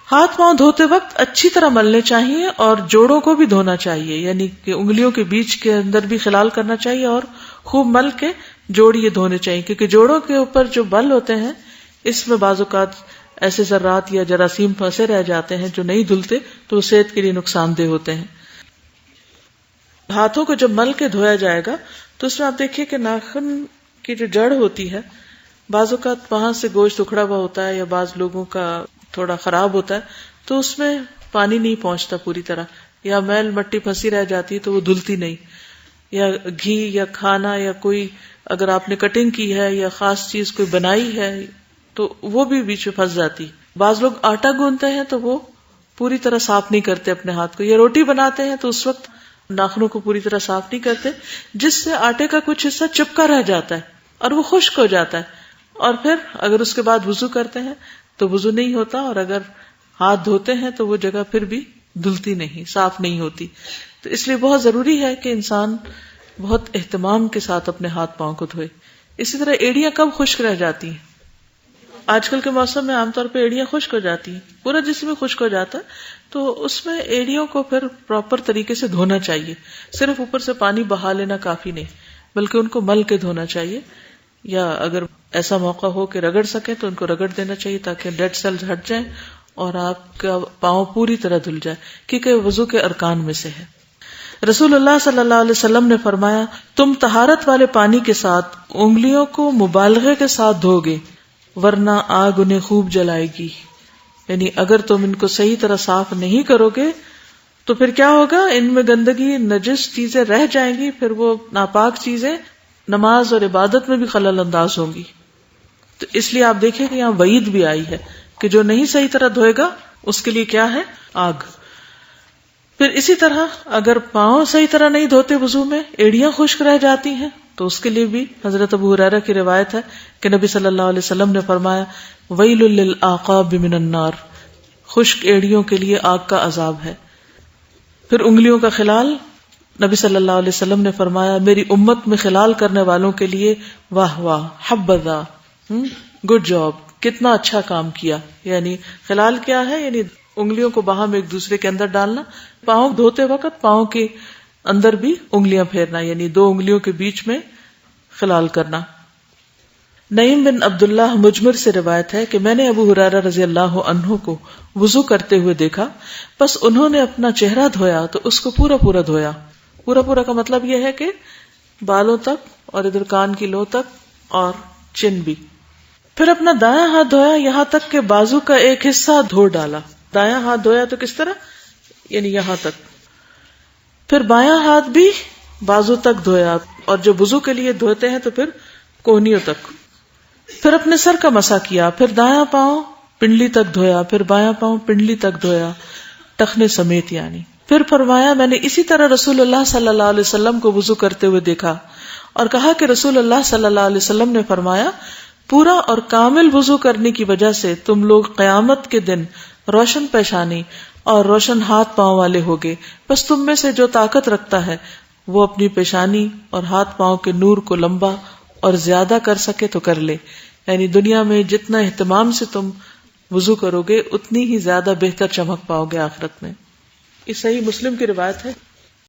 ہاتھ پاؤں دھوتے وقت اچھی طرح ملنے چاہیے اور جوڑوں کو بھی دھونا چاہیے، یعنی کہ انگلیوں کے بیچ کے اندر بھی خلال کرنا چاہیے اور خوب مل کے جوڑ یہ دھونے چاہیے، کیونکہ جوڑوں کے اوپر جو بل ہوتے ہیں اس میں بعض اوقات ایسے ذرات یا جراثیم پھنسے رہ جاتے ہیں جو نہیں دھلتے تو وہ صحت کے لیے نقصان دہ ہوتے ہیں۔ ہاتھوں کو جب مل کے دھویا جائے گا تو اس میں آپ دیکھیے کہ ناخن کی جو جڑ ہوتی ہے بعض اوقات وہاں سے گوشت اکھڑا ہوا ہوتا ہے یا بعض لوگوں کا تھوڑا خراب ہوتا ہے تو اس میں پانی نہیں پہنچتا پوری طرح، یا میل مٹی پھنسی رہ جاتی تو وہ دھلتی نہیں، یا گھی یا کھانا یا کوئی اگر آپ نے کٹنگ کی ہے یا خاص چیز کوئی بنائی ہے تو وہ بھی بیچ میں پھنس جاتی۔ بعض لوگ آٹا گوندتے ہیں تو وہ پوری طرح صاف نہیں کرتے اپنے ہاتھ کو، یا روٹی بناتے ہیں تو اس وقت ناخنوں کو پوری طرح صاف نہیں کرتے، جس سے آٹے کا کچھ حصہ چپکا رہ جاتا ہے اور وہ خشک ہو جاتا ہے، اور پھر اگر اس کے بعد وضو کرتے ہیں تو وضو نہیں ہوتا، اور اگر ہاتھ دھوتے ہیں تو وہ جگہ پھر بھی دھلتی نہیں، صاف نہیں ہوتی۔ تو اس لیے بہت ضروری ہے کہ انسان بہت اہتمام کے ساتھ اپنے ہاتھ پاؤں کو دھوئے۔ اسی طرح ایڑیاں کب خشک رہ جاتی ہیں؟ آج کل کے موسم میں عام طور پہ ایڑیاں خشک ہو جاتی ہیں، پورا جسم میں خشک ہو جاتا ہے، تو اس میں ایڑیوں کو پھر پراپر طریقے سے دھونا چاہیے، صرف اوپر سے پانی بہا لینا کافی نہیں، بلکہ ان کو مل کے دھونا چاہیے، یا اگر ایسا موقع ہو کہ رگڑ سکے تو ان کو رگڑ دینا چاہیے تاکہ ڈیڈ سیلز ہٹ جائیں اور آپ کا پاؤں پوری طرح دھل جائے، کیونکہ وضو کے ارکان میں سے ہے۔ رسول اللہ صلی اللہ علیہ وسلم نے فرمایا، تم طہارت والے پانی کے ساتھ انگلیوں کو مبالغے کے ساتھ دھو گے ورنہ آگ انہیں خوب جلائے گی، یعنی اگر تم ان کو صحیح طرح صاف نہیں کرو گے تو پھر کیا ہوگا، ان میں گندگی نجس چیزیں رہ جائیں گی، پھر وہ ناپاک چیزیں نماز اور عبادت میں بھی خلل انداز ہوں گی۔ تو اس لیے آپ دیکھیں کہ یہاں وعید بھی آئی ہے کہ جو نہیں صحیح طرح دھوئے گا اس کے لیے کیا ہے، آگ۔ پھر اسی طرح اگر پاؤں صحیح طرح نہیں دھوتے وضو میں، ایڑیاں خشک رہ جاتی ہیں تو اس کے لیے بھی حضرت ابو ہریرہ کی روایت ہے کہ نبی صلی اللہ علیہ وسلم نے فرمایا، ویل للعقاب من النار، خشک ایڑیوں کے لیے آگ کا عذاب ہے۔ پھر انگلیوں کا خلال، نبی صلی اللہ علیہ وسلم نے فرمایا، میری امت میں خلال کرنے والوں کے لیے واہ واہ، حبذا، گڈ جاب، کتنا اچھا کام کیا۔ یعنی خلال کیا ہے، یعنی انگلیوں کو باہم ایک دوسرے کے اندر ڈالنا، پاؤں دھوتے وقت پاؤں کے اندر بھی انگلیاں پھیرنا، یعنی دو انگلیوں کے بیچ میں خلال کرنا۔ نعیم بن عبداللہ مجمر سے روایت ہے کہ میں نے ابو ہریرہ رضی اللہ عنہ کو وضو کرتے ہوئے دیکھا، بس انہوں نے اپنا چہرہ دھویا تو اس کو پورا پورا دھویا۔ پورا پورا کا مطلب یہ ہے کہ بالوں تک اور ادھر کان کی لو تک اور چن بھی۔ پھر اپنا دایاں ہاتھ دھویا یہاں تک کہ بازو کا ایک حصہ دھو ڈالا۔ دایاں ہاتھ دھویا تو کس طرح، یعنی یہاں تک۔ پھر بایاں ہاتھ بھی بازو تک دھویا، اور جو وضو کے لیے دھوتے ہیں تو پھر کوہنیوں تک۔ پھر اپنے سر کا مسح کیا، پھر دایاں پاؤں پنڈلی تک دھویا، پھر بایاں پاؤں پنڈلی تک دھویا، ٹخنے سمیت یعنی۔ پھر فرمایا، میں نے اسی طرح رسول اللہ صلی اللہ علیہ وسلم کو وضو کرتے ہوئے دیکھا اور کہا کہ رسول اللہ صلی اللہ علیہ وسلم نے فرمایا، پورا اور کامل وضو کرنے کی وجہ سے تم لوگ قیامت کے دن روشن پیشانی اور روشن ہاتھ پاؤں والے ہوگے، بس تم میں سے جو طاقت رکھتا ہے وہ اپنی پیشانی اور ہاتھ پاؤں کے نور کو لمبا اور زیادہ کر سکے تو کر لے۔ یعنی دنیا میں جتنا اہتمام سے تم وضو کرو گے اتنی ہی زیادہ بہتر چمک پاؤ گے آخرت میں۔ یہ صحیح مسلم کی روایت ہے۔